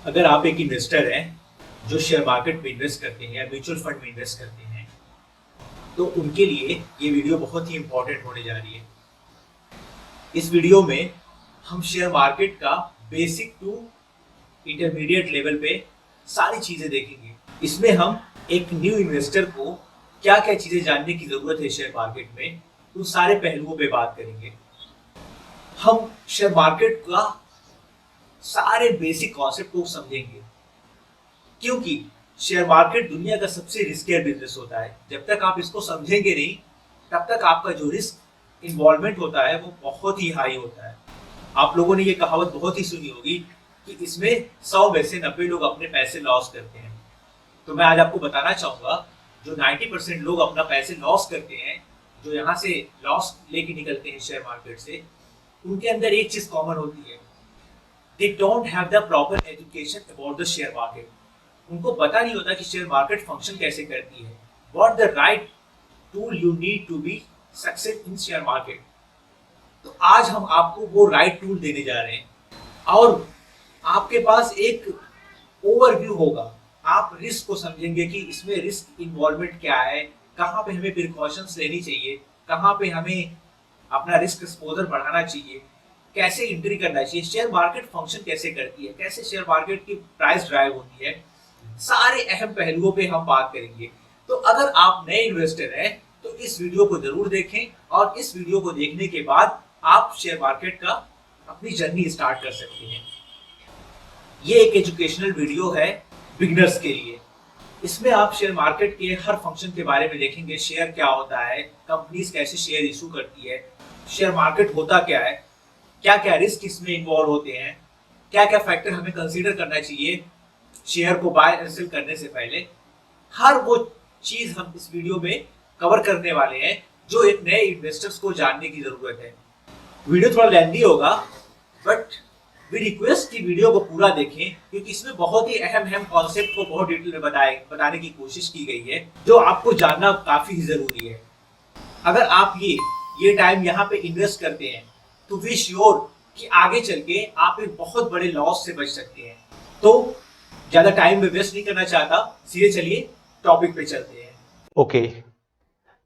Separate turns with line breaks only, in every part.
अगर आप एक इन्वेस्टर हैं जो शेयर मार्केट में इन्वेस्ट करते हैं या म्यूचुअल फंड में इन्वेस्ट करते हैं, तो उनके लिए ये वीडियो बहुत ही इंपॉर्टेंट होने जा रही है। इस वीडियो में हम शेयर मार्केट का बेसिक टू इंटरमीडिएट लेवल पे सारी चीजें देखेंगे। इसमें हम एक न्यू इन्वेस्टर को क्या क्या चीजें जानने की जरूरत है शेयर मार्केट में, उन सारे पहलुओं पे बात करेंगे। हम शेयर मार्केट का सारे बेसिक कॉन्सेप्ट को समझेंगे, क्योंकि शेयर मार्केट दुनिया का सबसे रिस्कियर बिजनेस होता है। जब तक आप इसको समझेंगे नहीं, तब तक आपका जो रिस्क इन्वॉल्वमेंट होता है वो बहुत ही हाई होता है। आप लोगों ने ये कहावत बहुत ही सुनी होगी कि इसमें 100 में से 90 लोग अपने पैसे लॉस करते हैं। तो मैं आज आपको बताना चाहूंगा, जो 90% लोग अपना पैसे लॉस करते हैं, जो यहाँ से लॉस लेके निकलते हैं शेयर मार्केट से, उनके अंदर एक चीज कॉमन होती है। They don't have the proper education about the share market. उनको पता नहीं होता कि शेयर मार्केट फंक्शन कैसे करती है। What the right tool you need to be success in share market. तो आज हम आपको वो राइट टूल देने जा रहे हैं और आपके पास एक ओवरव्यू होगा। आप रिस्क को समझेंगे कि इसमें रिस्क इन्वॉल्वमेंट क्या है, कहाँ पे हमें प्रिकॉशंस लेनी चाहिए, कहाँ पे हमें अपना रिस्क एक्सपोजर बढ़ाना चाहिए, कैसे एंट्री करना चाहिए, शेयर मार्केट फंक्शन कैसे करती है, कैसे शेयर मार्केट की प्राइस ड्राइव होती है। सारे अहम पहलुओं पे हम बात करेंगे। तो अगर आप नए इन्वेस्टर हैं तो इस वीडियो को जरूर देखें, और इस वीडियो को देखने के बाद आप शेयर मार्केट का अपनी जर्नी स्टार्ट कर सकते हैं। ये एक एजुकेशनल वीडियो है बिगिनर्स के लिए। इसमें आप शेयर मार्केट के हर फंक्शन के बारे में देखेंगे। शेयर क्या होता है, कंपनीज कैसे शेयर इशू करती है, शेयर मार्केट होता क्या है, क्या क्या रिस्क इसमें इन्वॉल्व होते हैं, क्या क्या फैक्टर हमें कंसीडर करना चाहिए शेयर को बाय एंड सेल करने से पहले। हर वो चीज हम इस वीडियो में कवर करने वाले हैं जो एक नए इन्वेस्टर्स को जानने की जरूरत है। वीडियो थोड़ा लेंथी होगा, बट वी रिक्वेस्ट की वीडियो को पूरा देखें, क्योंकि इसमें बहुत ही अहम अहम कॉन्सेप्ट को बहुत डिटेल में बताने की कोशिश की गई है, जो आपको जानना काफी जरूरी है। अगर आप ये टाइम यहाँ पे इन्वेस्ट करते हैं तो वी श्योर कि आगे चल के आप एक बहुत बड़े लॉस से बच सकते हैं। तो ज्यादा टाइम में वेस्ट नहीं करना चाहता, सीधे चलिए टॉपिक पे चलते हैं।
ओके,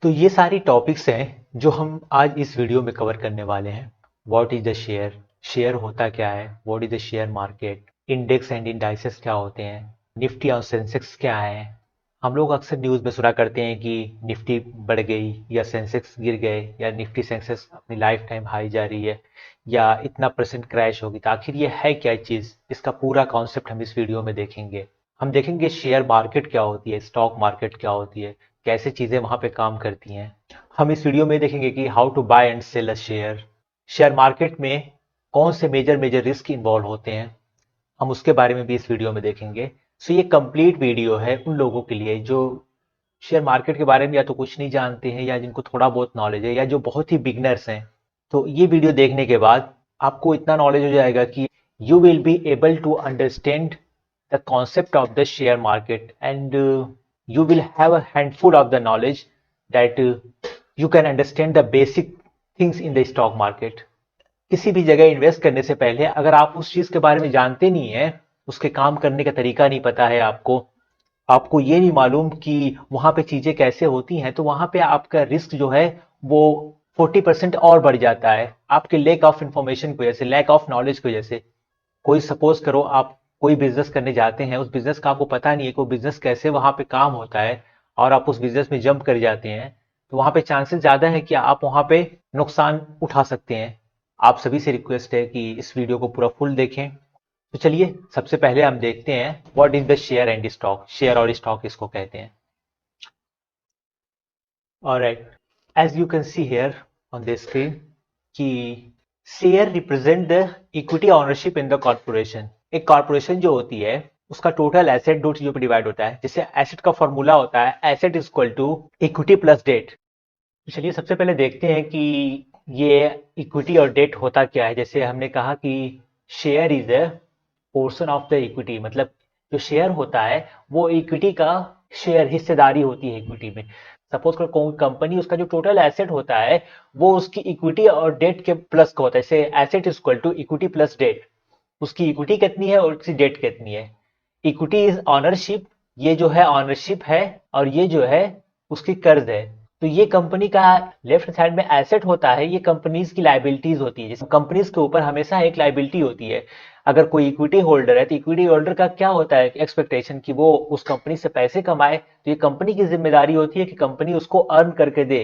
तो ये सारी टॉपिक्स हैं जो हम आज इस वीडियो में कवर करने वाले हैं। What is the share, share होता क्या है, what is the share market, index and indices क्या होते हैं, निफ्टी और सेंसेक्स क्या है। हम लोग अक्सर न्यूज़ में सुना करते हैं कि निफ्टी बढ़ गई या सेंसेक्स गिर गए या निफ्टी सेंसेक्स अपनी लाइफ टाइम हाई जा रही है या इतना परसेंट क्रैश होगी। तो आखिर ये है क्या चीज़, इसका पूरा कॉन्सेप्ट हम इस वीडियो में देखेंगे। हम देखेंगे शेयर मार्केट क्या होती है, स्टॉक मार्केट क्या होती है, कैसे चीज़ें वहाँ पे काम करती हैं। हम इस वीडियो में देखेंगे कि how to buy and sell a share, share market में कौन से मेजर मेजर रिस्क इन्वॉल्व होते हैं, हम उसके बारे में भी इस वीडियो में देखेंगे। सो ये कंप्लीट वीडियो है उन लोगों के लिए जो शेयर मार्केट के बारे में या तो कुछ नहीं जानते हैं या जिनको थोड़ा बहुत नॉलेज है या जो बहुत ही बिगनर्स हैं। तो ये वीडियो देखने के बाद आपको इतना नॉलेज हो जाएगा कि you will be able to understand the concept of the share market and you will have a handful of the knowledge that you can understand the basic things in the stock market. किसी भी जगह invest करने से पहले अगर आप उस चीज के बारे में जानते नहीं है, उसके काम करने का तरीका नहीं पता है आपको, आपको ये नहीं मालूम कि वहां पे चीजें कैसे होती हैं, तो वहां पे आपका रिस्क जो है वो 40% और बढ़ जाता है आपके लैक ऑफ इंफॉर्मेशन की वजह से, लैक ऑफ नॉलेज की वजह से। कोई सपोज करो आप कोई बिजनेस करने जाते हैं, उस बिजनेस का आपको पता नहीं है कि वो बिजनेस कैसे वहां पे काम होता है और आप उस बिजनेस में जंप कर जाते हैं, तो वहां पे चांसेस ज्यादा है कि आप वहां पे नुकसान उठा सकते हैं। आप सभी से रिक्वेस्ट है कि इस वीडियो को पूरा फुल देखें। तो चलिए सबसे पहले हम देखते हैं what is the share and stock, share और स्टॉक इसको कहते हैं। Alright, as you can see here on the screen कि share represent the equity ownership in the corporation. एक कॉर्पोरेशन जो होती है उसका टोटल एसेट दो चीजों पर डिवाइड होता है, जैसे एसेट का फॉर्मूला होता है asset is equal to equity plus debt. चलिए सबसे पहले देखते हैं कि ये इक्विटी और डेट होता क्या है। जैसे हमने कहा कि share is a portion of the equity, मतलब जो शेयर होता है वो इक्विटी का शेयर, हिस्सेदारी होती है इक्विटी में। सपोज करो कोई कंपनी, उसका जो टोटल एसेट होता है वो उसकी इक्विटी और डेट के प्लस का होता है, जैसे asset is equal to equity plus debt. उसकी इक्विटी कितनी है और उसकी डेट कितनी है। इक्विटी इज ऑनरशिप, ये जो है ऑनरशिप है, और ये जो है उसकी कर्ज है। तो ये कंपनी का लेफ्ट साइड में एसेट होता है, ये कंपनीज की लाइबिलिटीज होती है। जैसे कंपनीज के ऊपर हमेशा एक लाइबिलिटी होती है। अगर कोई इक्विटी होल्डर है तो इक्विटी होल्डर का क्या होता है एक्सपेक्टेशन कि वो उस कंपनी से पैसे कमाए, तो ये कंपनी की जिम्मेदारी होती है कि कंपनी उसको अर्न करके दे।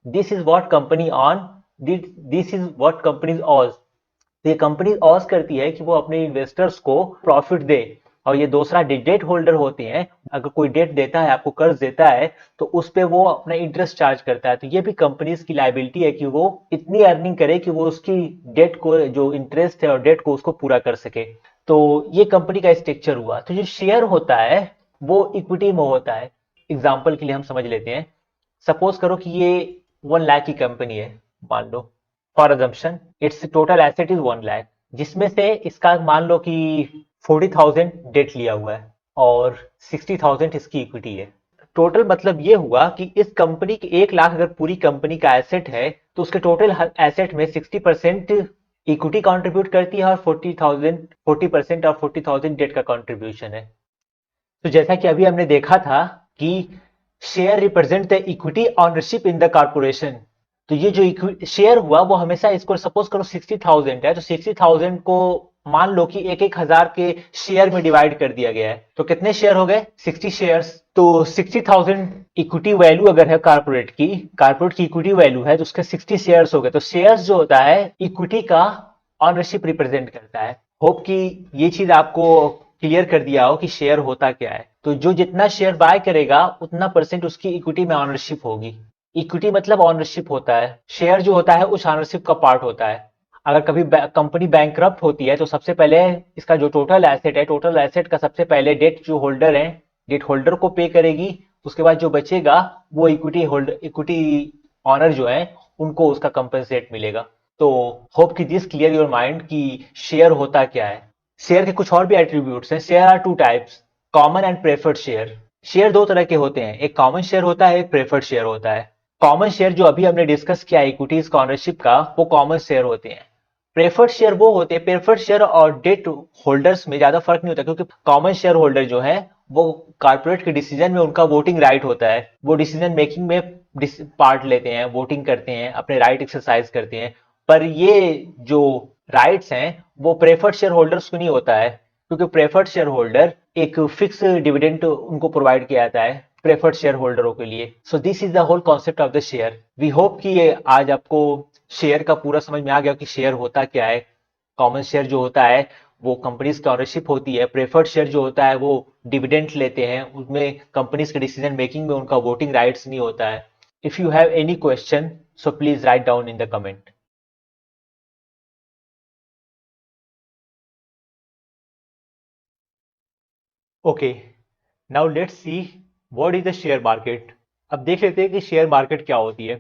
This is what company owns this is what companies owes. तो ये कंपनी ऑस करती है कि वो अपने इन्वेस्टर्स को प्रॉफिट दे। और ये दूसरा डेट होल्डर होते हैं, अगर कोई डेट देता है, आपको कर्ज देता है, तो उस पे वो अपना इंटरेस्ट चार्ज करता है। तो ये भी कंपनीज की लाइबिलिटी है कि वो इतनी अर्निंग करे कि वो उसकी डेट को, जो इंटरेस्ट है और डेट को, उसको पूरा कर सके। तो ये कंपनी का स्ट्रक्चर हुआ। तो जो शेयर होता है वो इक्विटी में होता है। एग्जाम्पल के लिए हम समझ लेते हैं, सपोज करो कि ये 1 लाख की कंपनी है, मान लो, for assumption it's total asset is 1 lakh, जिसमें से इसका मान लो कि 40,000 डेट लिया हुआ है और 60,000 इसकी इक्विटी है। टोटल मतलब ये हुआ कि इस कंपनी की 1 लाख अगर पूरी कंपनी का एसेट है, तो उसके टोटल एसेट में 60% इक्विटी कंट्रीब्यूट करती है और 40% और 40,000 डेट का कंट्रीब्यूशन है। तो जैसा कि अभी हमने देखा था कि share represent the equity ownership in the corporation. तो ये जो शेयर हुआ वो हमेशा, इसको सपोज करो 60,000 है, तो 60,000 को मान लो कि 1,000 के शेयर में डिवाइड कर दिया गया है। तो कितने शेयर हो गए? 60 शेयर्स। तो 60,000 इक्विटी वैल्यू अगर है कारपोरेट की इक्विटी वैल्यू है, तो उसके 60 शेयर्स हो गए। तो शेयर्स जो होता है इक्विटी का ऑनरशिप रिप्रेजेंट करता है। होप कि ये चीज आपको क्लियर कर दिया हो कि शेयर होता क्या है। तो जो जितना शेयर बाय करेगा उतना परसेंट उसकी इक्विटी में ऑनरशिप होगी। इक्विटी मतलब ऑनरशिप होता है, शेयर जो होता है उस ऑनरशिप का पार्ट होता है। अगर कभी कंपनी बैंकरप्ट होती है तो सबसे पहले इसका जो टोटल एसेट है, टोटल एसेट का सबसे पहले डेट जो होल्डर है, डेट होल्डर को पे करेगी। उसके बाद जो बचेगा वो इक्विटी ऑनर जो है उनको उसका कंपनसेट मिलेगा। तो होप कि दिस क्लियर योर माइंड कि शेयर होता क्या है। शेयर के कुछ और भी एट्रीब्यूट्स हैं। Share are two types, common and preferred share. Share दो तरह के होते हैं, एक कॉमन शेयर होता है, एक प्रेफर्ड शेयर होता है। कॉमन शेयर जो अभी हमने डिस्कस किया इक्विटीज का ऑनरशिप का, वो कॉमन शेयर होते हैं। प्रेफर्ड शेयर वो होते हैं, प्रेफर्ड शेयर और डेट होल्डर्स में ज्यादा फर्क नहीं होता, क्योंकि कॉमन शेयर होल्डर जो है वो कारपोरेट के डिसीजन में उनका वोटिंग राइट होता है। वो डिसीजन मेकिंग में पार्ट लेते हैं, वोटिंग करते हैं, अपने राइट एक्सरसाइज करते हैं। पर ये जो राइट्स हैं वो प्रेफर्ड शेयर होल्डर्स को नहीं होता है, क्योंकि प्रेफर्ड शेयर होल्डर एक फिक्स डिविडेंड उनको प्रोवाइड किया जाता है प्रेफर्ड शेयर होल्डरों के लिए। So this is the whole concept of the share. We hope कि ये आज आपको शेयर का पूरा समझ में आ गया कि शेयर होता क्या है। कॉमन शेयर जो होता है वो कंपनीज की ऑनरशिप होती है। प्रेफर्ड शेयर जो होता है वो डिविडेंड लेते हैं, उसमें कंपनीज के डिसीजन मेकिंग में उनका वोटिंग राइट्स नहीं होता है। If you have any question so please write down in the comment. Okay, now let's see what is the share market. अब देख लेते हैं कि शेयर मार्केट क्या होती है।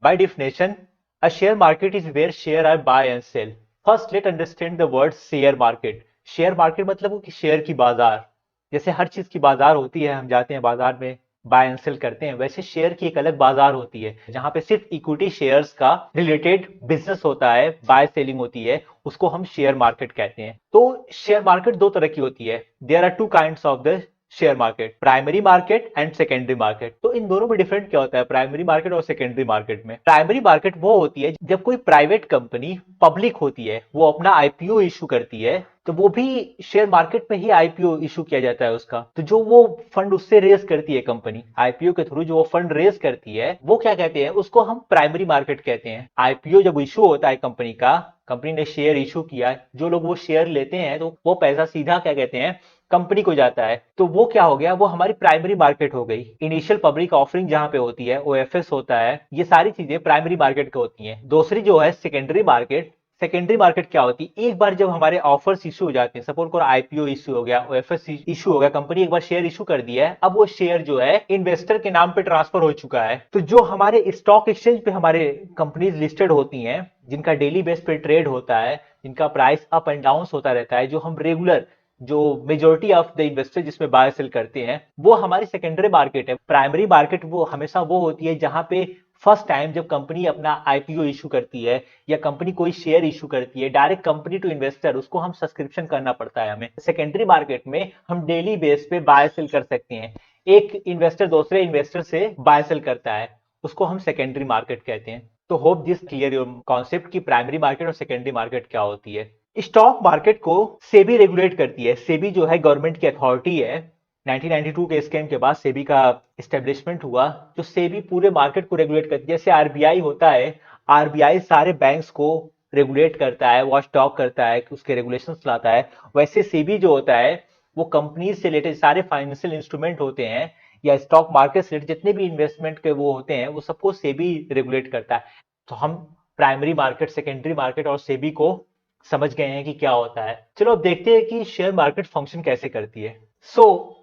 By definition a share market is where share are buy and sell. First let understand the word share market. Share market मतलब हो कि शेयर की बाजार। जैसे हर चीज की बाजार होती है, हम जाते हैं बाजार में बाय एंड सेल करते हैं, वैसे शेयर की एक अलग बाजार होती है जहां पे सिर्फ इक्विटी शेयर्स का रिलेटेड बिजनेस होता है, बाय सेलिंग होती है, उसको हम शेयर मार्केट कहते हैं। तो शेयर मार्केट दो तरह की होती है। There are two kinds of the share market, primary market and secondary market. तो इन दोनों में डिफरेंट क्या होता है प्राइमरी मार्केट और सेकेंडरी मार्केट में? प्राइमरी मार्केट वो होती है जब कोई प्राइवेट कंपनी पब्लिक होती है, वो अपना आईपीओ इशू करती है, तो वो भी शेयर मार्केट में ही आईपीओ इशू किया जाता है उसका। तो जो वो फंड उससे रेज करती है कंपनी, आईपीओ के थ्रू जो वो फंड रेज करती है, वो क्या कहते हैं? उसको हम प्राइमरी मार्केट कहते हैं। आईपीओ जब इशू होता है कंपनी का, कंपनी ने शेयर इशू किया, जो लोग वो शेयर लेते हैं तो वो पैसा सीधा क्या कहते हैं कंपनी को जाता है। तो वो क्या हो गया? वो हमारी प्राइमरी मार्केट हो गई। इनिशियल पब्लिक ऑफरिंग जहां पे होती है, ओएफएस होता है, ये सारी चीजें प्राइमरी मार्केट की होती हैं। दूसरी जो है सेकेंडरी मार्केट। सेकेंडरी मार्केट क्या होती है? एक बार जब हमारे ऑफर्स इशू हो जाते हैं, सपोज करो आईपीओ इशू हो गया, ओएफएस इशू हो गया, कंपनी एक बार शेयर इशू कर दिया है, अब वो शेयर जो है इन्वेस्टर के नाम पे ट्रांसफर हो चुका है। तो जो हमारे स्टॉक एक्सचेंज पे हमारे कंपनीज लिस्टेड होती हैं, जिनका डेली बेस पे ट्रेड होता है, जिनका प्राइस अप एंड डाउन होता रहता है, जो हम रेगुलर जो मेजोरिटी ऑफ द इन्वेस्टर जिसमें बाय सेल करते हैं, वो हमारी सेकेंडरी मार्केट है। प्राइमरी मार्केट वो हमेशा वो होती है जहां पे फर्स्ट टाइम जब कंपनी अपना आईपीओ इशू करती है या कंपनी कोई शेयर इशू करती है, डायरेक्ट कंपनी टू इन्वेस्टर, उसको हम सब्सक्रिप्शन करना पड़ता है हमें। सेकेंडरी मार्केट में हम डेली बेस पे बाय सेल कर सकते हैं। एक इन्वेस्टर दूसरे इन्वेस्टर से बाय सेल करता है, उसको हम सेकेंडरी मार्केट कहते हैं। तो hope this clear your concept की प्राइमरी मार्केट और सेकेंडरी मार्केट क्या होती है। स्टॉक मार्केट को सेबी रेगुलेट करती है। सेबी जो है गवर्नमेंट की अथॉरिटी है। 1992 के स्कैम के बाद सेबी का एस्टेब्लिशमेंट हुआ, जो सेबी पूरे मार्केट को रेगुलेट करती है। जैसे आरबीआई होता है, आरबीआई सारे बैंक्स को रेगुलेट करता है, वॉच डॉग करता है, उसके रेगुलेशंस लाता है। वैसे सेबी जो होता है वो कंपनी से रिलेटेड सारे फाइनेंशियल इंस्ट्रूमेंट होते हैं या स्टॉक मार्केट से रिलेटेड जितने भी इन्वेस्टमेंट के वो होते हैं, वो सबको सेबी रेगुलेट करता है। तो हम प्राइमरी मार्केट, सेकेंडरी मार्केट और सेबी को समझ गए हैं कि क्या होता है। चलो अब देखते हैं कि शेयर मार्केट फंक्शन कैसे करती है। सो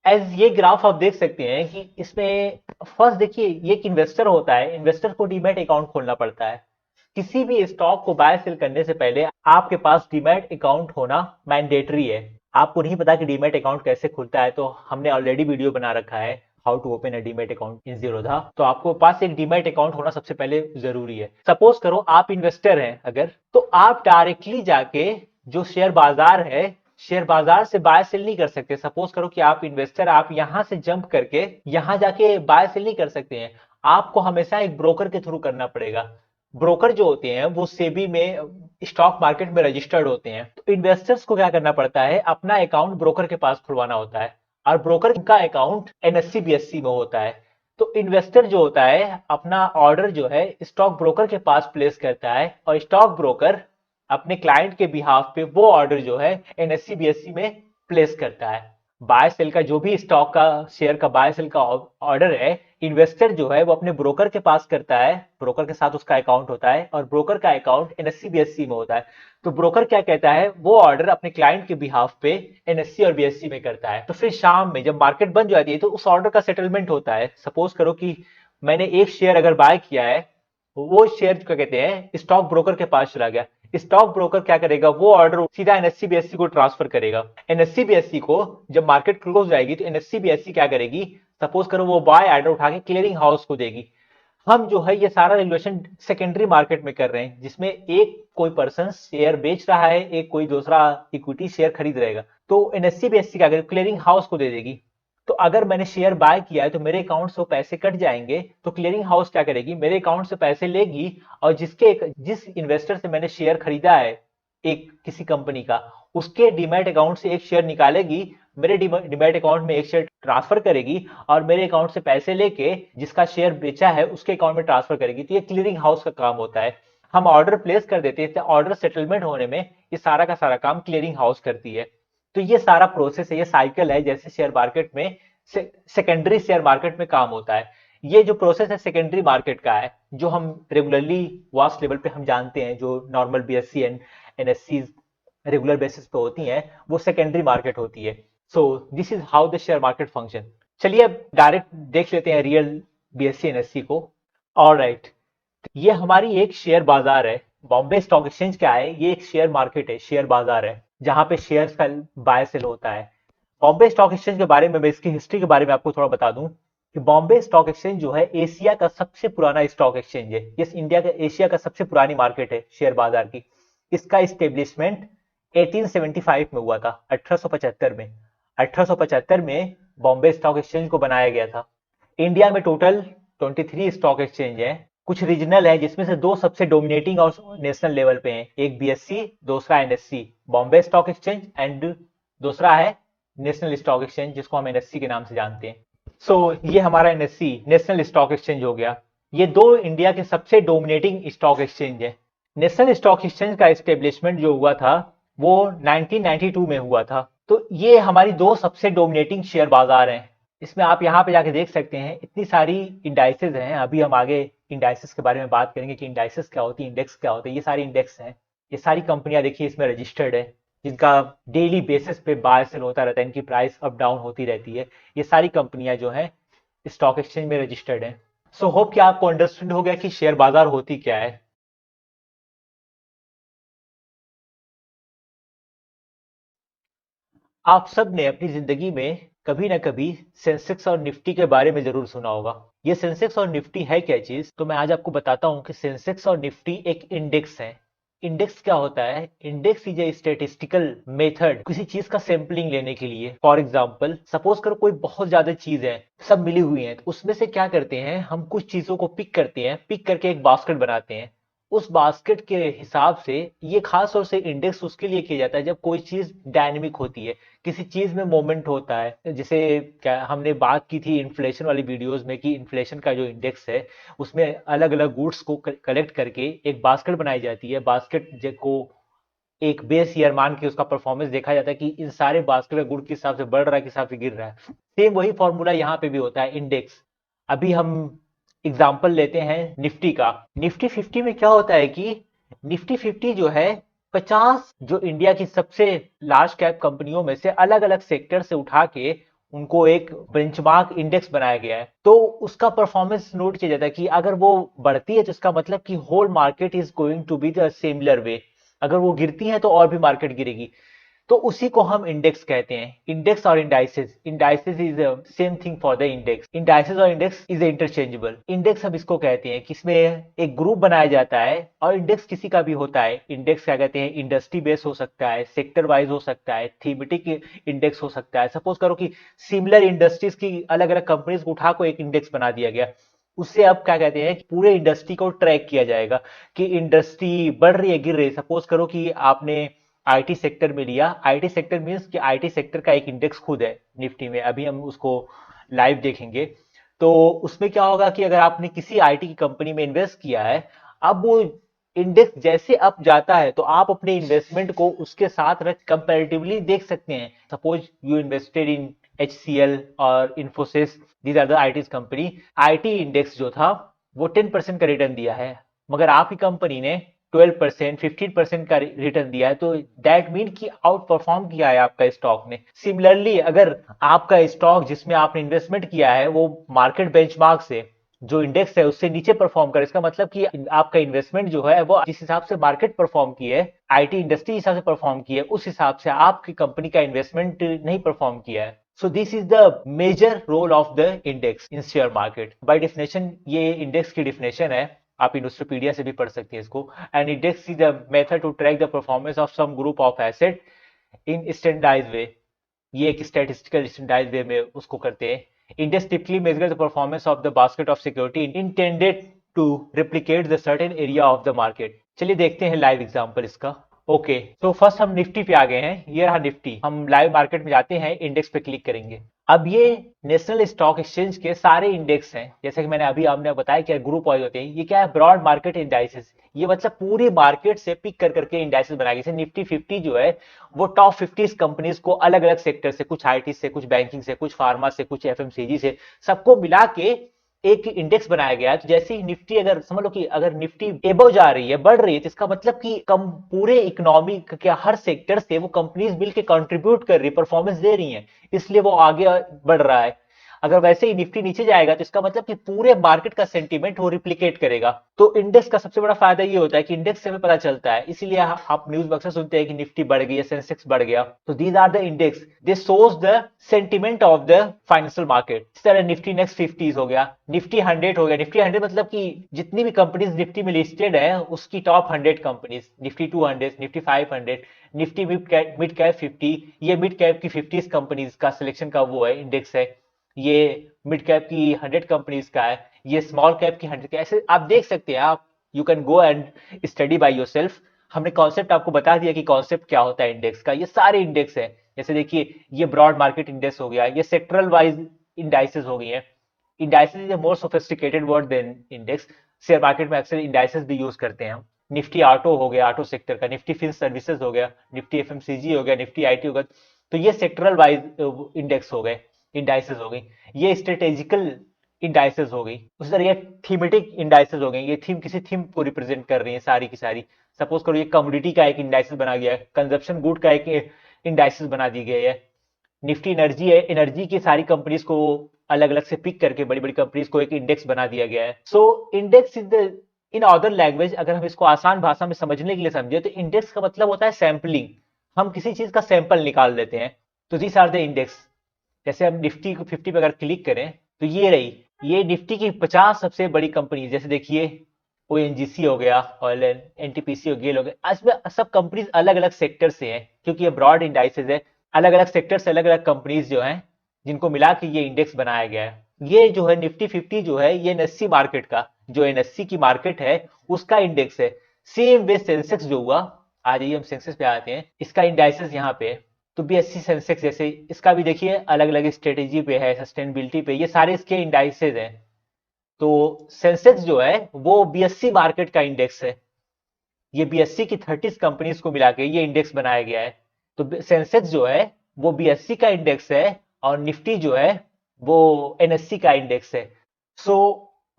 एज ये ग्राफ आप देख सकते हैं कि इसमें फर्स्ट देखिए, ये एक इन्वेस्टर होता है, इन्वेस्टर को डीमैट अकाउंट खोलना पड़ता है। किसी भी स्टॉक को बाय सेल करने से पहले आपके पास डीमैट अकाउंट होना मैंडेटरी है। आपको नहीं पता कि डीमैट अकाउंट कैसे खुलता है, तो हमने ऑलरेडी वीडियो बना रखा है how to open a demat account in Zerodha. तो आपको पास एक डीमैट अकाउंट होना सबसे पहले जरूरी है। सपोज करो आप इन्वेस्टर हैं अगर, तो आप डायरेक्टली जाके जो शेयर बाजार है, शेयर बाजार से बाय सेल नहीं कर सकते। सपोज करो कि आप इन्वेस्टर, आप यहां से जंप करके यहां जाके बाय सेल नहीं कर सकते हैं। आपको हमेशा एक ब्रोकर के थ्रू करना पड़ेगा। ब्रोकर जो होते हैं वो सेबी में, स्टॉक मार्केट में रजिस्टर्ड होते हैं। तो इन्वेस्टर्स को क्या करना पड़ता है, अपना अकाउंट ब्रोकर के पास खुलवाना होता है, और ब्रोकर का अकाउंट एनएससी बीएससी में होता है। तो इन्वेस्टर जो होता है अपना ऑर्डर जो है स्टॉक ब्रोकर के पास प्लेस करता है, और स्टॉक ब्रोकर अपने क्लाइंट के बिहाफ पे वो ऑर्डर जो है एनएससी बीएससी में प्लेस करता है। बाय सेल का जो भी स्टॉक का, शेयर का बाय सेल का ऑर्डर है, इन्वेस्टर जो है वो अपने ब्रोकर के पास करता है, ब्रोकर के साथ उसका अकाउंट होता है, और ब्रोकर का अकाउंट एनएससी बीएससी में होता है। तो ब्रोकर क्या कहता है, वो ऑर्डर अपने क्लाइंट के बिहाफ पे एनएससी और बीएससी में करता है। तो फिर शाम में जब मार्केट बंद हो जाती है तो उस ऑर्डर का सेटलमेंट होता है। सपोज करो कि मैंने एक शेयर अगर बाय किया है, वो शेयर क्या कहते हैं स्टॉक ब्रोकर के पास चला गया। स्टॉक ब्रोकर क्या करेगा, वो ऑर्डर सीधा एनएससी बीएससी को ट्रांसफर करेगा। एनएससी बीएससी को जब मार्केट क्लोज हो जाएगी तो एनएससी बीएससी क्या करेगी, सपोज करो वो बाय ऑर्डर उठा के क्लियरिंग हाउस को देगी। हम जो है ये सारा रेगुलेशन सेकेंडरी मार्केट में कर रहे हैं, जिसमें एक कोई पर्सन शेयर बेच रहा है, एक कोई दूसरा इक्विटी शेयर खरीद रहेगा। तो एनएससी बीएससी क्या करेगी, क्लियरिंग हाउस को दे देगी। तो अगर मैंने शेयर बाय किया है तो मेरे अकाउंट से पैसे कट जाएंगे, तो क्लियरिंग हाउस क्या करेगी, मेरे अकाउंट से पैसे लेगी, और जिस इन्वेस्टर से मैंने शेयर खरीदा है एक किसी कंपनी का, उसके डीमैट अकाउंट से एक शेयर निकालेगी, मेरे डीमैट अकाउंट में एक शेयर ट्रांसफर करेगी, और मेरे अकाउंट से पैसे लेके जिसका शेयर बेचा है उसके अकाउंट में ट्रांसफर करेगी। तो ये क्लियरिंग हाउस का काम होता है। हम ऑर्डर प्लेस कर देते हैं, ऑर्डर सेटलमेंट होने में ये सारा का सारा काम क्लियरिंग हाउस करती है। तो ये सारा प्रोसेस है, ये साइकिल है, जैसे शेयर मार्केट में सेकेंडरी शेयर मार्केट में काम होता है। ये जो प्रोसेस है सेकेंडरी मार्केट का है, जो हम रेगुलरली वास्ट लेवल पे हम जानते हैं, जो normal BSc and NSC regular basis पे होती हैं, वो सेकेंडरी मार्केट होती है। So this is how the share market function. चलिए अब डायरेक्ट देख लेते हैं रियल बीएससी एनएससी को। ऑलराइट, ये हमारी एक शेयर बाजार है। बॉम्बे स्टॉक एक्सचेंज क्या है, ये एक शेयर मार्केट है, शेयर बाजार है, जहां पे शेयर्स का बाय सेल होता है। बॉम्बे स्टॉक एक्सचेंज के बारे में, मैं इसकी हिस्ट्री के बारे में आपको थोड़ा बता दूं कि बॉम्बे स्टॉक एक्सचेंज जो है एशिया का सबसे पुराना स्टॉक एक्सचेंज है। ये इंडिया का, एशिया का सबसे पुरानी मार्केट है शेयर बाजार की। इसका इस्टेब्लिशमेंट 1875 में हुआ था, 1875 में। 1875 में बॉम्बे स्टॉक एक्सचेंज को बनाया गया था। इंडिया में टोटल 23 स्टॉक एक्सचेंज है। कुछ रीजनल है, जिसमें से दो सबसे डोमिनेटिंग और नेशनल लेवल पे हैं, एक बीएससी, दूसरा NSC, Bombay stock exchange, and दूसरा है नेशनल स्टॉक एक्सचेंज, जिसको हम एनएससी के नाम से जानते हैं। ये हमारा एनएससी नेशनल स्टॉक एक्सचेंज हो गया। ये दो इंडिया के सबसे डोमिनेटिंग स्टॉक एक्सचेंज है। नेशनल स्टॉक एक्सचेंज का एस्टेब्लिशमेंट जो हुआ था वो 1992 में हुआ था। तो ये हमारी दो सबसे डोमिनेटिंग शेयर बाजार हैं। इसमें आप यहाँ पे जाके देख सकते हैं इतनी सारी इंडाइसेस हैं। अभी हम आगे इंडाइसेस के बारे में बात करेंगे कि इंडाइसेस क्या होती है, इंडेक्स क्या होते हैं। ये सारी इंडेक्स हैं, ये सारी कंपनियां देखिए इसमें रजिस्टर्ड है, जिनका डेली बेसिस पे बाय सेल होता रहता है, इनकी प्राइस अप डाउन होती रहती है। ये सारी कंपनियां जो हैं स्टॉक एक्सचेंज में रजिस्टर्ड हैं। सो होप कि आपको अंडरस्टूड हो गया कि शेयर बाजार होती क्या है। आप सब ने अपनी जिंदगी में कभी ना कभी सेंसेक्स और निफ्टी के बारे में जरूर सुना होगा। ये सेंसेक्स और निफ्टी है क्या चीज, तो मैं आज आपको बताता हूं कि सेंसेक्स और निफ्टी एक इंडेक्स है। इंडेक्स क्या होता है? Index is a statistical method किसी चीज का सैंपलिंग लेने के लिए। फॉर एग्जांपल, सपोज करो कोई बहुत ज्यादा चीज है, सब मिली हुई है, तो उसमें से क्या करते हैं, हम कुछ चीजों को पिक करते हैं, पिक करके एक बास्केट बनाते हैं। उस बास्केट के हिसाब से ये खास तौर से इंडेक्स उसके लिए किया जाता है जब कोई चीज डायनेमिक होती है, किसी चीज में मोमेंट होता है। जैसे क्या हमने बात की थी इन्फ्लेशन वाली वीडियोस में कि इन्फ्लेशन का जो इंडेक्स है उसमें अलग अलग गुड्स को कलेक्ट करके एक बास्केट बनाई जाती है। बास्केट को एक बेस ईयर मान के उसका परफॉर्मेंस देखा जाता है कि इन सारे बास्केट में गुड़ किस हिसाब से बढ़ रहा है, किस हिसाब से गिर रहा है। सेम वही फॉर्मूला यहाँ पे भी होता है, इंडेक्स। अभी हम एग्जांपल लेते हैं निफ्टी का। निफ्टी 50 में क्या होता है कि निफ्टी 50 जो है 50 जो इंडिया की सबसे लार्ज कैप कंपनियों में से अलग अलग सेक्टर से उठा के उनको एक बेंचमार्क इंडेक्स बनाया गया है। तो उसका परफॉर्मेंस नोट किया जाता है कि अगर वो बढ़ती है तो इसका मतलब कि whole market is going to be the similar way, अगर वो गिरती है तो और भी मार्केट गिरेगी। तो उसी को हम इंडेक्स कहते हैं। इंडेक्स और indices, indices is same thing for the index. Indices और इंडेक्स इज इंटरचेंजेबल। इंडेक्स हम इसको कहते हैं कि इसमें एक ग्रुप बनाया जाता है, और इंडेक्स किसी का भी होता है। इंडेक्स क्या कहते हैं, इंडस्ट्री बेस हो सकता है, सेक्टर वाइज हो सकता है, थीमेटिक इंडेक्स हो सकता है। सपोज करो कि सिमिलर इंडस्ट्रीज की अलग अलग कंपनीज को उठा को एक इंडेक्स बना दिया गया। उससे अब क्या कहते हैं कि पूरे इंडस्ट्री को ट्रैक किया जाएगा कि इंडस्ट्री बढ़ रही है, गिर रही है। सपोज करो कि आपने आईटी सेक्टर में लिया, आईटी सेक्टर मींस कि आईटी सेक्टर का एक इंडेक्स खुद है निफ्टी में, अभी हम उसको लाइव देखेंगे। तो उसमें क्या होगा कि अगर आपने किसी आईटी की कंपनी में इन्वेस्ट किया है, अब वो इंडेक्स जैसे अप जाता है तो आप अपने इन्वेस्टमेंट को उसके साथ रख कंपैरेटिवली देख सकते हैं। Suppose you invested in HCL और Infosys, these are the IT company. IT index जो था वो 10% का रिटर्न दिया है, मगर आपकी कंपनी ने 12% 15% का रिटर्न दिया है, तो दैट मीन कि आउट परफॉर्म किया है आपका स्टॉक ने। सिमिलरली अगर आपका स्टॉक जिसमें आपने इन्वेस्टमेंट किया है वो मार्केट बेंचमार्क से जो इंडेक्स है उससे नीचे परफॉर्म करे, इसका मतलब कि आपका इन्वेस्टमेंट जो है वो जिस हिसाब से मार्केट परफॉर्म की है, आईटी इंडस्ट्री हिसाब से परफॉर्म की है, उस हिसाब से आपकी कंपनी का इन्वेस्टमेंट नहीं परफॉर्म किया है। So this is the major role of the index in share market. By definition ये इंडेक्स की डेफिनेशन है, आप इन्वेस्टोपीडिया से भी पढ़ सकते हैं इसको। And index is a method to track the performance of some group of asset in standardized way. ये एक स्टैटिस्टिकल स्टैंडर्डाइज्ड वे में उसको करते हैं। Index typically measure the performance of the basket of security intended to replicate the certain area of the market. चलिए देखते हैं live example इसका। ओके, तो फर्स्ट हम निफ्टी पे आ गए हैं, ये रहा निफ्टी। हम लाइव मार्केट में जाते हैं, इंडेक्स पे क्लिक करेंगे। अब ये नेशनल स्टॉक एक्सचेंज के सारे इंडेक्स हैं, जैसे कि मैंने अभी आपने बताया कि ग्रुप वाइज होते हैं। ये क्या है, ब्रॉड मार्केट इंडाइसेस। ये मतलब पूरी मार्केट से पिक कर करके इंडाइसेस बनाए गए। जैसे निफ्टी 50 जो है वो टॉप 50 कंपनीज को अलग अलग सेक्टर से, कुछ आईटी से, कुछ बैंकिंग से, कुछ फार्मा से, कुछ एफएमसीजी से, सबको मिला के एक इंडेक्स बनाया गया है। तो जैसे ही निफ्टी, अगर समझ लो कि अगर निफ्टी एबव जा रही है, बढ़ रही है, तो इसका मतलब कि कम पूरे इकोनॉमी के हर सेक्टर से वो कंपनीज मिलकर कंट्रीब्यूट कर रही है, परफॉर्मेंस दे रही हैं, इसलिए वो आगे बढ़ रहा है। अगर वैसे ही निफ्टी नीचे जाएगा तो इसका मतलब कि पूरे मार्केट का सेंटीमेंट वो रिप्लिकेट करेगा। तो इंडेक्स का सबसे बड़ा फायदा ये होता है कि इंडेक्स से हमें पता चलता है, इसीलिए आप न्यूज में अक्सर सुनते हैं कि निफ्टी बढ़ गई है, सेंसेक्स बढ़ गया। तो these are the index, they shows the sentiment of the financial market. इस तरह निफ्टी नेक्स्ट 50 हो गया, निफ्टी 100 हो गया। निफ्टी 100 मतलब कि जितनी भी कंपनीज निफ्टी में लिस्टेड है उसकी top 100 companies. Nifty 200, Nifty 500, Nifty mid cap 50, ये मिड कैप की 50 कंपनीज का सिलेक्शन का वो है, इंडेक्स है। ये मिड कैप की 100 कंपनीज का है, ये स्मॉल कैप की 100 का। ऐसे आप देख सकते हैं, आप you can go and study by yourself. हमने कॉन्सेप्ट आपको बता दिया कि कॉन्सेप्ट क्या होता है इंडेक्स का। ये सारे इंडेक्स है, जैसे देखिए ये ब्रॉड मार्केट इंडेक्स हो गया, ये सेक्टरल वाइज इंडाइसेस हो गई है। Indices is a more sophisticated word than index. Share market में अक्सर इंडाइसेस भी यूज करते हैं हम। निफ्टी ऑटो हो गया, ऑटो सेक्टर का। निफ्टी फिन सर्विसेज हो गया, निफ्टी एफएमसीजी हो गया, निफ्टी आईटी हो गया। तो ये सेक्टरल वाइज इंडेक्स हो गए, इंडाइसेस हो गई। ये स्ट्रेटेजिकल इंडाइसेस हो गई। उसी तरह ये थीमेटिक इंडाइसेस हो गई, ये थीम, किसी थीम को रिप्रेजेंट कर रही है सारी की सारी। सपोज करो ये कमोडिटी का एक इंडाइसेस बना गया है, कंजप्शन गुड का एक इंडाइसेस बना दी गई है। निफ्टी एनर्जी है, एनर्जी की सारी कंपनीज को अलग अलग से पिक करके बड़ी बड़ी कंपनीज को एक इंडेक्स बना दिया गया है। So index is the, in other language अगर हम इसको आसान भाषा में समझने के लिए समझे तो इंडेक्स का मतलब होता है सैंपलिंग। हम किसी चीज का सैंपल निकाल लेते हैं। तो दिस आर द इंडेक्स। जैसे हम निफ्टी को 50 पे अगर क्लिक करें तो ये रही, ये निफ्टी की 50 सबसे बड़ी कंपनी। जैसे देखिए ओएनजीसी हो गया, ऑयल एंड एनटीपीसी हो, गेल हो गया, इसमें सब कंपनीज अलग अलग सेक्टर से हैं क्योंकि ये ब्रॉड इंडाइसेस है। अलग अलग सेक्टर से अलग अलग कंपनीज जो हैं जिनको मिला के ये इंडेक्स बनाया गया है। ये जो है निफ्टी 50 जो है ये एनएससी मार्केट का, जो एनएससी की मार्केट है उसका इंडेक्स है। सेम वे सेंसेक्स जो हुआ, आ जाइए हम सेंसेक्स पे आते हैं, इसका इंडाइसेस यहाँ पे है। तो बीएससी सेंसेक्स जैसे इसका भी देखिए अलग अलग स्ट्रेटेजी पे है, सस्टेनेबिलिटी पे, ये सारे इसके इंडाइसेस हैं। तो सेंसेक्स जो है वो बीएससी मार्केट का इंडेक्स है। ये बीएससी की 30 कंपनीज को मिला के ये इंडेक्स बनाया गया है। तो सेंसेक्स जो है वो बीएससी का इंडेक्स है और निफ्टी जो है वो एनएससी का इंडेक्स है। सो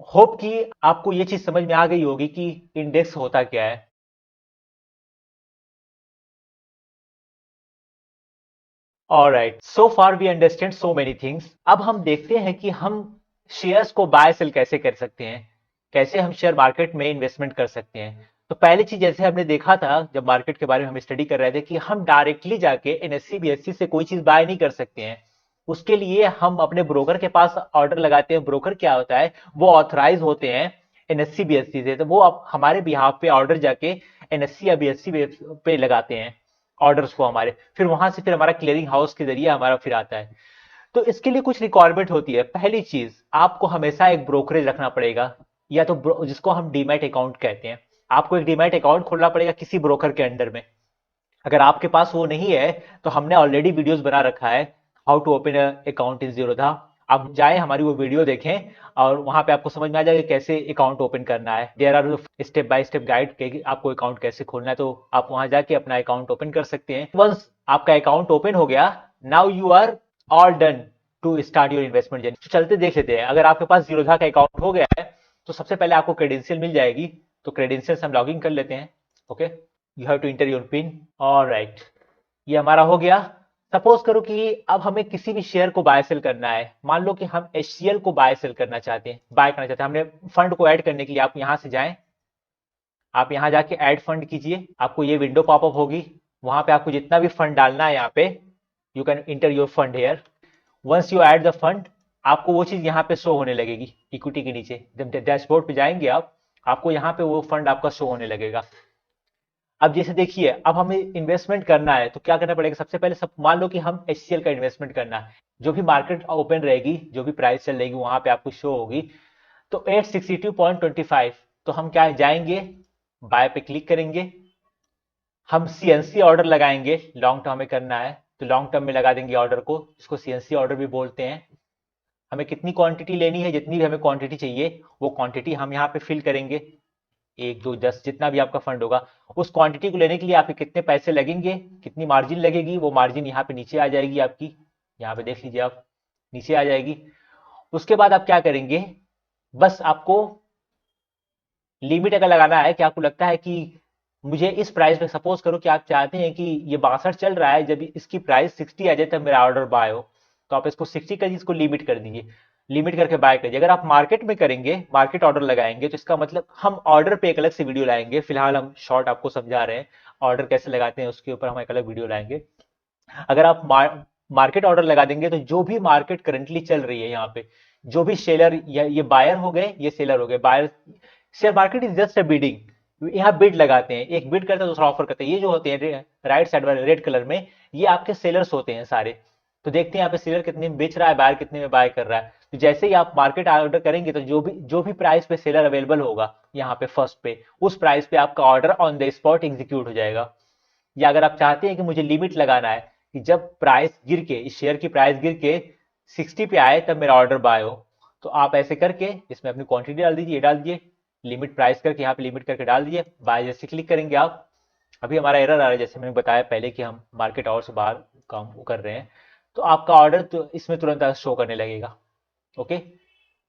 होप कि आपको ये चीज समझ में आ गई होगी कि इंडेक्स होता क्या है। Alright, so far we understand so many things. अब हम देखते हैं कि हम शेयर्स को बाय सेल कैसे कर सकते हैं, कैसे हम शेयर मार्केट में इन्वेस्टमेंट कर सकते हैं। तो पहली चीज जैसे हमने देखा था जब मार्केट के बारे में हम स्टडी कर रहे थे कि हम डायरेक्टली जाके एनएससी बीएससी से कोई चीज बाय नहीं कर सकते हैं। उसके लिए हम अपने ब्रोकर के पास ऑर्डर लगाते हैं। ब्रोकर क्या होता है, वो ऑथराइज होते हैं एनएससी बीएससी से, तो वो हमारे बिहाफ पे ऑर्डर जाके एनएससी या बीएससी पे लगाते हैं ऑर्डर्स को हमारे, फिर वहां से फिर हमारा क्लियरिंग हाउस के जरिए हमारा फिर आता है। तो इसके लिए कुछ रिक्वायरमेंट होती है। पहली चीज, आपको हमेशा एक ब्रोकरेज रखना पड़ेगा, या तो जिसको हम डीमैट अकाउंट कहते हैं। आपको एक डीमैट अकाउंट खोलना पड़ेगा किसी ब्रोकर के अंडर में। अगर आपके पास वो नहीं है तो हमने ऑलरेडी वीडियोस बना रखा है, how to open account in Zerodha. आप जाएं हमारी वो वीडियो देखें और वहां पे आपको समझ में आ जाएगा कैसे अकाउंट ओपन करना है। There are step by step guide के आपको अकाउंट कैसे खोलना है, तो आप वहां जाके अपना अकाउंट ओपन कर सकते हैं। वंस आपका अकाउंट ओपन हो गया, now you are all done to start your investment journey. तो चलते देख लेते हैं। अगर आपके पास जीरोधा का अकाउंट हो गया है तो सबसे पहले आपको क्रेडेंशियल मिल जाएगी। तो क्रेडेंशियल हम लॉग इन कर लेते हैं। Okay, you have to enter your pin. Alright, ये हमारा हो गया। सपोज करो कि अब हमें किसी भी शेयर को बाय सेल करना है। मान लो कि हम एचसीएल को बाय सेल करना चाहते हैं, बाय करना चाहते हैं। हमने फंड को ऐड करने के लिए आप यहां से जाएं, आप यहां जाके ऐड फंड कीजिए, आपको ये विंडो पॉपअप होगी। वहां पे आपको जितना भी फंड डालना है यहाँ पे, you can enter your fund here. Once you add the fund, आपको वो चीज यहाँ पे शो होने लगेगी इक्विटी के नीचे। जब डैशबोर्ड पे जाएंगे आप, आपको यहाँ पे वो फंड आपका शो होने लगेगा। अब जैसे देखिए, अब हमें इन्वेस्टमेंट करना है तो क्या करना पड़ेगा। सबसे पहले सब मान लो कि हम एचसीएल का इन्वेस्टमेंट करना है, जो भी मार्केट ओपन रहेगी, जो भी प्राइस चल रहेगी वहां पे आपको शो होगी। तो 862.25, तो हम क्या जाएंगे, बाय पे क्लिक करेंगे। हम सीएनसी ऑर्डर लगाएंगे, लॉन्ग टर्म में करना है तो लॉन्ग टर्म में लगा देंगे ऑर्डर को, इसको सीएनसी ऑर्डर भी बोलते हैं। हमें कितनी क्वांटिटी लेनी है, जितनी भी हमें क्वांटिटी चाहिए वो क्वांटिटी हम यहाँ पे फिल करेंगे। 1 2 10 जितना भी आपका फंड होगा, उस क्वांटिटी को लेने के लिए आपके कितने पैसे लगेंगे, कितनी मार्जिन लगेगी, वो मार्जिन यहाँ पे नीचे आ जाएगी आपकी। यहाँ पे देख लीजिए आप, नीचे आ जाएगी। उसके बाद आप क्या करेंगे, बस आपको लिमिट अगर लगाना है कि आपको लगता है कि मुझे इस प्राइस पे, सपोज करो कि आप चाहते हैं कि ये 62 चल रहा है, जब इसकी प्राइस 60 आ जाए तब मेरा ऑर्डर बाय हो, तो आप इसको 60 कर, इसको लिमिट कर दीजिए, लिमिट करके बाय करिए। अगर आप मार्केट में करेंगे, मार्केट ऑर्डर लगाएंगे, तो इसका मतलब हम ऑर्डर पे एक अलग से वीडियो लाएंगे। फिलहाल हम शॉर्ट आपको समझा रहे हैं, ऑर्डर कैसे लगाते हैं उसके ऊपर हम एक अलग वीडियो लाएंगे। अगर आप मार्केट ऑर्डर लगा देंगे तो जो भी मार्केट करंटली चल रही है यहाँ पे, जो भी सेलर, ये बायर हो गए, ये सेलर हो गए, buyer, share market is just a bidding. यहाँ बिड लगाते हैं, एक बिड करता है दूसरा ऑफर करता है। ये जो होते हैं राइट साइड वाले रेड कलर में, ये आपके सेलर्स होते हैं सारे। तो देखते हैं यहाँ पे सेलर कितने में बेच रहा है, बायर कितने में बाय कर रहा है। तो जैसे ही आप मार्केट ऑर्डर करेंगे तो जो भी प्राइस पे सेलर अवेलेबल होगा यहाँ पे फर्स्ट पे, उस प्राइस पे आपका order on the spot execute हो जाएगा। या अगर आप चाहते हैं कि मुझे लिमिट लगाना है कि जब प्राइस गिर के, इस शेयर की प्राइस गिर के 60 पे आए तब मेरा ऑर्डर बाय हो, तो आप ऐसे करके इसमें अपनी क्वांटिटी डाल दीजिए, डाल दीजिए लिमिट प्राइस करके, यहाँ पे लिमिट करके डाल दीजिए, बाय जैसे क्लिक करेंगे आप। अभी हमारा एरर आ रहा है, जैसे मैंने बताया पहले कि हम मार्केट आवर से बाहर काम कर रहे हैं, तो आपका ऑर्डर तो इसमें तुरंत शो करने लगेगा। Okay,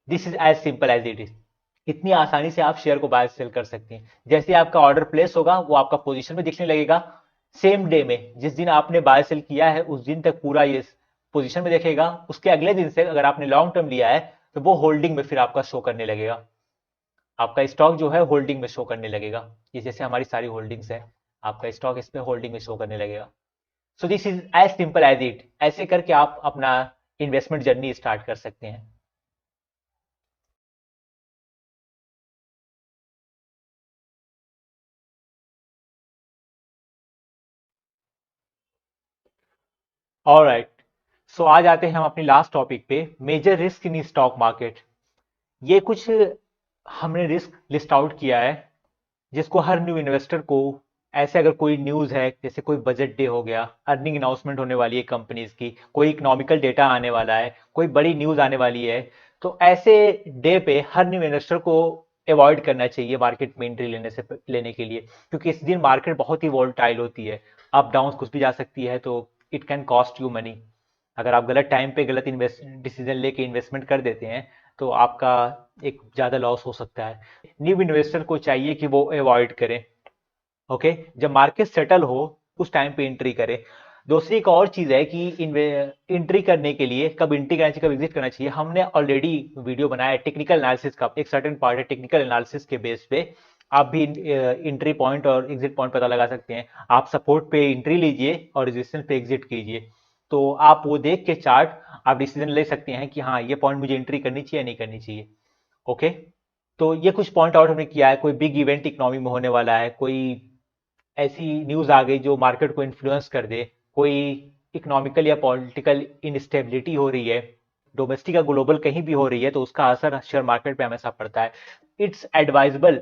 this is as simple as it is. इतनी आसानी से आप शेयर को बाय सेल कर सकते हैं। जैसे आपका ऑर्डर प्लेस होगा वो आपका पोजीशन में दिखने लगेगा। सेम डे में, जिस दिन आपने बाय सेल किया है उस दिन तक पूरा ये पोजीशन में देखेगा। उसके अगले दिन से अगर आपने लॉन्ग टर्म लिया है तो वो होल्डिंग में फिर आपका शो करने लगेगा। आपका स्टॉक जो है होल्डिंग में शो करने लगेगा। ये जैसे हमारी सारी होल्डिंग्स है, आपका स्टॉक इसमें होल्डिंग में शो करने लगेगा। So this is as simple as it. ऐसे करके आप अपना इन्वेस्टमेंट जर्नी स्टार्ट कर सकते हैं। ऑलराइट, सो आज आते हैं हम अपनी लास्ट टॉपिक पे, major risk in stock market. ये कुछ हमने रिस्क लिस्ट आउट किया है जिसको हर न्यू इन्वेस्टर को, ऐसे अगर कोई न्यूज़ है जैसे कोई बजट डे हो गया, अर्निंग अनाउंसमेंट होने वाली है कंपनीज की, कोई इकोनॉमिकल डेटा आने वाला है, कोई बड़ी न्यूज़ आने वाली है, तो ऐसे डे पे हर न्यू इन्वेस्टर को अवॉइड करना चाहिए मार्केट में एंट्री लेने के लिए, क्योंकि इस दिन मार्केट बहुत ही वॉलेटाइल होती है, अप डाउन कुछ भी जा सकती है, तो it can cost you money. अगर आप गलत टाइम पे गलत इन्वेस्ट डिसीजन लेके इन्वेस्टमेंट कर देते हैं तो आपका एक ज़्यादा लॉस हो सकता है। न्यू इन्वेस्टर को चाहिए कि वो अवॉइड करें। ओके, जब मार्केट सेटल हो उस टाइम पे एंट्री करें। दूसरी एक और चीज़ है कि एंट्री करने के लिए कब एंट्री करना चाहिए, कब एग्जिट करना चाहिए, हमने ऑलरेडी वीडियो बनाया है टेक्निकल एनालिसिस का। एक सर्टेन पार्ट है टेक्निकल एनालिसिस के बेस पे आप भी एंट्री पॉइंट और एग्जिट पॉइंट पता लगा सकते हैं। आप सपोर्ट पे एंट्री लीजिए और रेजिस्टेंस पे एग्जिट कीजिए, तो आप वो देख के चार्ट आप डिसीजन ले सकते हैं कि हाँ ये पॉइंट मुझे एंट्री करनी चाहिए या नहीं करनी चाहिए। ओके, तो ये कुछ पॉइंट आउट हमने किया है। कोई बिग इवेंट इकोनॉमी में होने वाला है, कोई ऐसी न्यूज आ गई जो मार्केट को इन्फ्लुएंस कर दे, कोई इकोनॉमिकल या पॉलिटिकल इनस्टेबिलिटी हो रही है, डोमेस्टिक या ग्लोबल कहीं भी हो रही है, तो उसका असर शेयर मार्केट पे हमेशा पड़ता है। इट्स एडवाइजेबल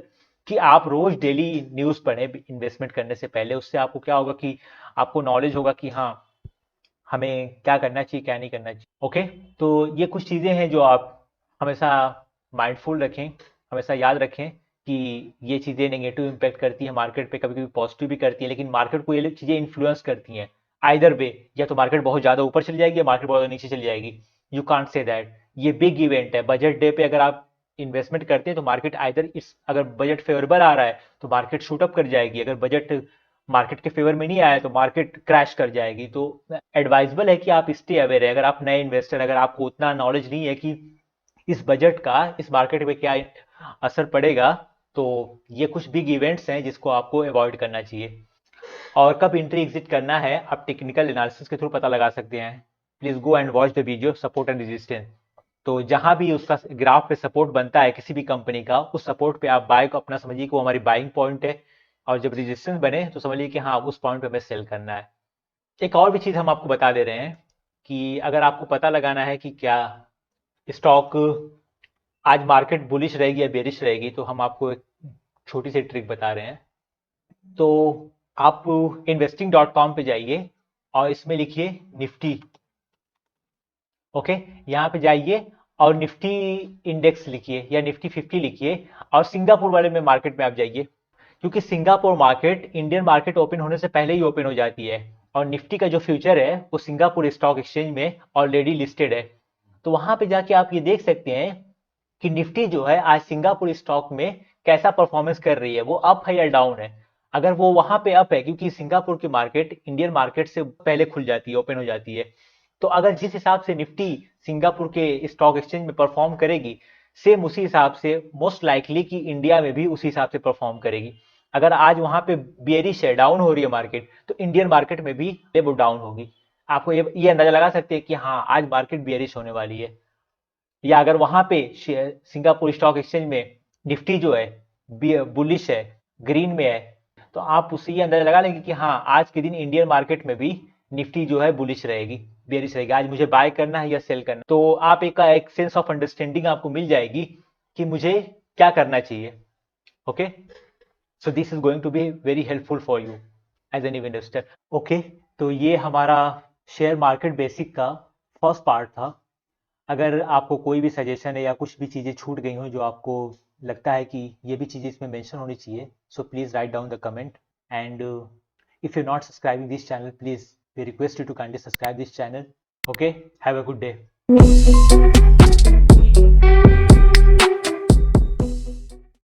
कि आप रोज डेली न्यूज पढ़ें इन्वेस्टमेंट करने से पहले। उससे आपको क्या होगा कि आपको नॉलेज होगा कि हाँ हमें क्या करना चाहिए क्या नहीं करना चाहिए। ओके, तो ये कुछ चीज़ें हैं जो आप हमेशा माइंडफुल रखें, हमेशा याद रखें कि ये चीज़ें नेगेटिव इम्पैक्ट करती हैं मार्केट पे, कभी कभी पॉजिटिव भी करती हैं, लेकिन मार्केट को ये चीज़ें इन्फ्लुएंस करती हैं आइदर वे। या तो मार्केट बहुत ज़्यादा ऊपर चली जाएगी या मार्केट बहुत ज़्यादा नीचे चली जाएगी। You can't say that. ये बिग इवेंट है बजट डे पे, अगर आप इन्वेस्टमेंट करते हैं तो मार्केट आइदर इस, अगर बजट फेवरेबल आ रहा है तो मार्केट शूट अप कर जाएगी, अगर बजट मार्केट के फेवर में नहीं आया तो मार्केट क्रैश कर जाएगी। तो एडवाइजेबल है कि आप स्टे अवेयर है। अगर आप नए इन्वेस्टर, अगर आपको उतना नॉलेज नहीं है कि इस बजट का इस मार्केट पे क्या असर पड़ेगा, तो ये कुछ बिग इवेंट्स हैं जिसको आपको अवॉइड करना चाहिए। और कब एंट्री एग्जिट करना है आप टेक्निकल एनालिसिस के थ्रू पता लगा सकते हैं। Please go and watch the video support and resistance. तो जहां भी उसका ग्राफ पे सपोर्ट बनता है किसी भी कंपनी का, उस सपोर्ट पे आप बाय को अपना समझिए कि वो हमारी बाइंग पॉइंट है, और जब रेजिस्टेंस बने तो समझिए कि हाँ उस पॉइंट पे हमें सेल करना है। एक और भी चीज हम आपको बता दे रहे हैं कि अगर आपको पता लगाना है कि क्या स्टॉक आज मार्केट बुलिश रहेगी या बेरिश रहेगी, तो हम आपको एक छोटी सी ट्रिक बता रहे हैं। तो आप investing.com पे जाइए और इसमें लिखिए निफ्टी। ओके, यहाँ पे जाइए और निफ्टी इंडेक्स लिखिए या निफ्टी 50 लिखिए, और सिंगापुर वाले में मार्केट में आप जाइए, क्योंकि Singapore market Indian market open होने से पहले ही ओपन हो जाती है, और निफ्टी का जो फ्यूचर है वो सिंगापुर स्टॉक एक्सचेंज में ऑलरेडी लिस्टेड है। तो वहां पे जाके आप ये देख सकते हैं कि निफ्टी जो है आज सिंगापुर स्टॉक में कैसा परफॉर्मेंस कर रही है, वो अप है या डाउन है। अगर वो वहां पे अप है, क्योंकि सिंगापुर की मार्केट इंडियन मार्केट से पहले खुल जाती है, ओपन हो जाती है, तो अगर जिस हिसाब से निफ्टी सिंगापुर के स्टॉक एक्सचेंज में परफॉर्म करेगी, सेम उसी हिसाब से मोस्ट लाइकली कि इंडिया में भी उसी हिसाब से परफॉर्म करेगी। अगर आज वहां पे बेरिश है, डाउन हो रही है मार्केट, तो इंडियन मार्केट में भी वो डाउन होगी। आपको ये अंदाजा लगा सकते हैं कि हाँ आज मार्केट बेरिश होने वाली है। या अगर वहां पे सिंगापुर स्टॉक एक्सचेंज में निफ्टी जो है बुलिश है, ग्रीन में है, तो आप उससे ये अंदाजा लगा लेंगे कि हाँ आज के दिन इंडियन मार्केट में भी निफ्टी जो है बुलिश रहेगी, बेरिश रहेगी, आज मुझे बाय करना है या सेल करना है। तो आप एक सेंस ऑफ अंडरस्टैंडिंग आपको मिल जाएगी कि मुझे क्या करना चाहिए। Okay, so this is going to be very helpful for you as an investor. Okay, तो ये हमारा शेयर मार्केट बेसिक का फर्स्ट पार्ट था। अगर आपको कोई भी सजेशन है या कुछ भी चीज़ें छूट गई हो जो आपको लगता है कि ये भी चीज़ें इसमें मेंशन होनी चाहिए, so please write down the comment. And if you not subscribing this channel, please we request you to kindly subscribe this channel. Okay, have a good day.